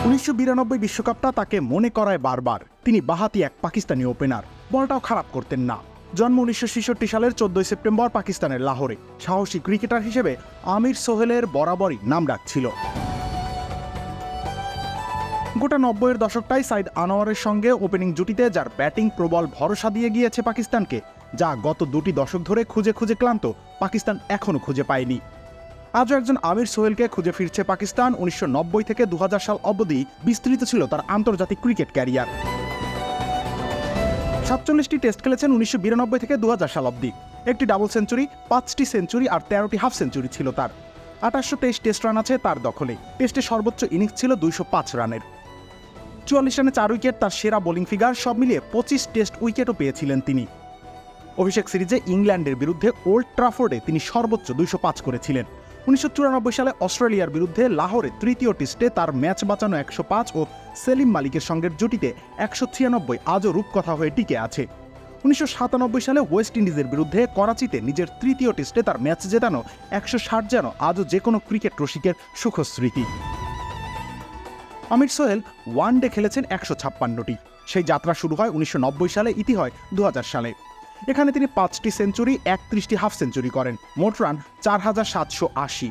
1992 বিশ্বকাপটা তাকে মনে করায় বারবার তিনি বাঁহাতি এক পাকিস্তানি ওপেনার, বলটাও খারাপ করতেন না। জন্ম 1966 সালের 14 সেপ্টেম্বর পাকিস্তানের লাহোরে। সাহসী ক্রিকেটার হিসেবে আমির সোহেলের বরাবরই নাম ডাক ছিল। গোটা 90-এর দশকটাই সাইদ আনোয়ারের সঙ্গে ওপেনিং জুটিতে যার ব্যাটিং প্রবল ভরসা দিয়ে গিয়েছে পাকিস্তানকে, যা গত দুটি দশক ধরে খুঁজে খুঁজে ক্লান্ত পাকিস্তান এখনও খুঁজে পায়নি। আজও একজন আমির সোহেলকে খুঁজে ফিরছে পাকিস্তান। 1990 থেকে 2000 সাল অবধি বিস্তৃত ছিল তার আন্তর্জাতিক ক্রিকেট ক্যারিয়ার। 47টি টেস্ট খেলেছেন 1992 থেকে 2000 সাল অবধি। একটি ডাবল সেঞ্চুরি, 5টি সেঞ্চুরি আর 13টি হাফ সেঞ্চুরি ছিল তার। 2823 টেস্ট রান আছে তার দখলে। টেস্টে সর্বোচ্চ ইনিংস ছিল 205 রানের। 44 রানে 4 উইকেট তার সেরা বোলিং ফিগার। সব মিলিয়ে 25 টেস্ট উইকেটও পেয়েছিলেন তিনি। অভিষেক সিরিজে ইংল্যান্ডের বিরুদ্ধে ওল্ড ট্রাফোর্ডে তিনি সর্বোচ্চ 205 করেছিলেন। 1994 সালে অস্ট্রেলিয়ার বিরুদ্ধে লাহোরে তৃতীয় টেস্টে তার ম্যাচ বাঁচানো 105 ও সেলিম মালিকের সঙ্গের জুটিতে 196 আজও রূপকথা হয়ে টিকে আছে। 1997 সালে ওয়েস্ট ইন্ডিজের বিরুদ্ধে করাচিতে নিজের তৃতীয় টেস্টে তার ম্যাচ জেতানো 160 যেন আজও যে কোনো ক্রিকেট রসিকের সুখস্মৃতি। আমির সোহেল ওয়ানডে খেলেছেন 156টি। সেই যাত্রা শুরু হয় 1990 সালে, ইতি হয় 2000 সালে। এখানে তিনি 5টি সেঞ্চুরি, 31টি হাফ সেঞ্চুরি করেন। মোট রান 4780।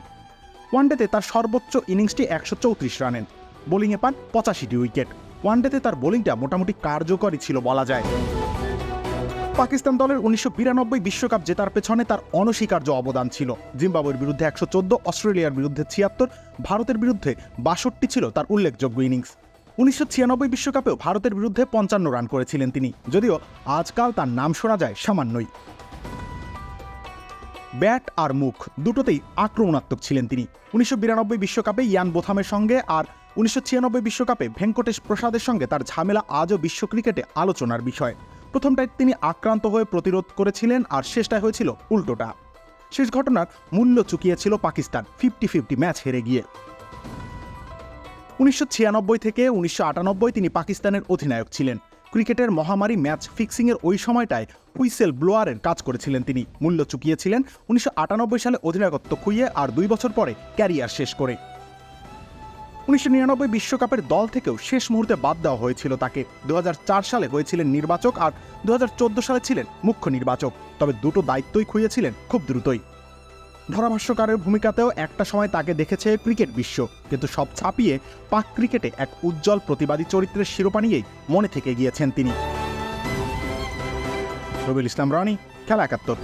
ওয়ানডেতে তার সর্বোচ্চ ইনিংসটি 134 রানের। বোলিংয়ে পান 85টি উইকেট। ওয়ানডেতে তার বোলিংটা মোটামুটি কার্যকরী ছিল বলা যায়। পাকিস্তান দলের 1992 বিশ্বকাপ জেতার পেছনে তার অনস্বীকার্য অবদান ছিল। জিম্বাবুয়ের বিরুদ্ধে 114, অস্ট্রেলিয়ার বিরুদ্ধে 76, ভারতের বিরুদ্ধে 62 ছিল তার উল্লেখযোগ্য ইনিংস। 1996 বিশ্বকাপেও ভারতের বিরুদ্ধে 55 রান করেছিলেন তিনি, যদিও আজকাল তার নাম শোনা যায় সামান্যই। ব্যাট আর মুখ দুটোতেই আক্রমণাত্মক ছিলেন তিনি। 1992 বিশ্বকাপে ইয়ান বোথামের সঙ্গে আর 1996 বিশ্বকাপে ভেঙ্কটেশ প্রসাদের সঙ্গে তার ঝামেলা আজও বিশ্ব ক্রিকেটে আলোচনার বিষয়। প্রথমটায় তিনি আক্রান্ত হয়ে প্রতিরোধ করেছিলেন আর শেষটায় হয়েছিল উল্টোটা। শেষ ঘটনার মূল্য চুকিয়েছিল পাকিস্তান 50-50 ম্যাচ হেরে গিয়ে। 1996 থেকে 1998 তিনি পাকিস্তানের অধিনায়ক ছিলেন। ক্রিকেটের মহামারী ম্যাচ ফিক্সিংয়ের ওই সময়টায় হুইসেল ব্লোয়ারের কাজ করেছিলেন তিনি। মূল্য চুকিয়েছিলেন 1998 সালে অধিনায়কত্ব খুইয়ে আর 2 বছর পরে ক্যারিয়ার শেষ করে। 1999 বিশ্বকাপের দল থেকেও শেষ মুহূর্তে বাদ দেওয়া হয়েছিল তাকে। 2004 সালে হয়েছিলেন নির্বাচক আর 2014 সালে ছিলেন মুখ্য নির্বাচক। তবে দুটো দায়িত্বই খুইয়েছিলেন খুব দ্রুতই। ধারাভাষ্যকারের ভূমিকাতেও একটা সময় তাকে দেখেছে ক্রিকেট বিশ্ব, কিন্তু সব ছাপিয়ে পাক ক্রিকেটে এক উজ্জ্বল প্রতিবাদী চরিত্রের শিরোপা নিয়েই মনে থেকে গিয়েছেন তিনি। রবিউল ইসলাম রনি, খেলা 71।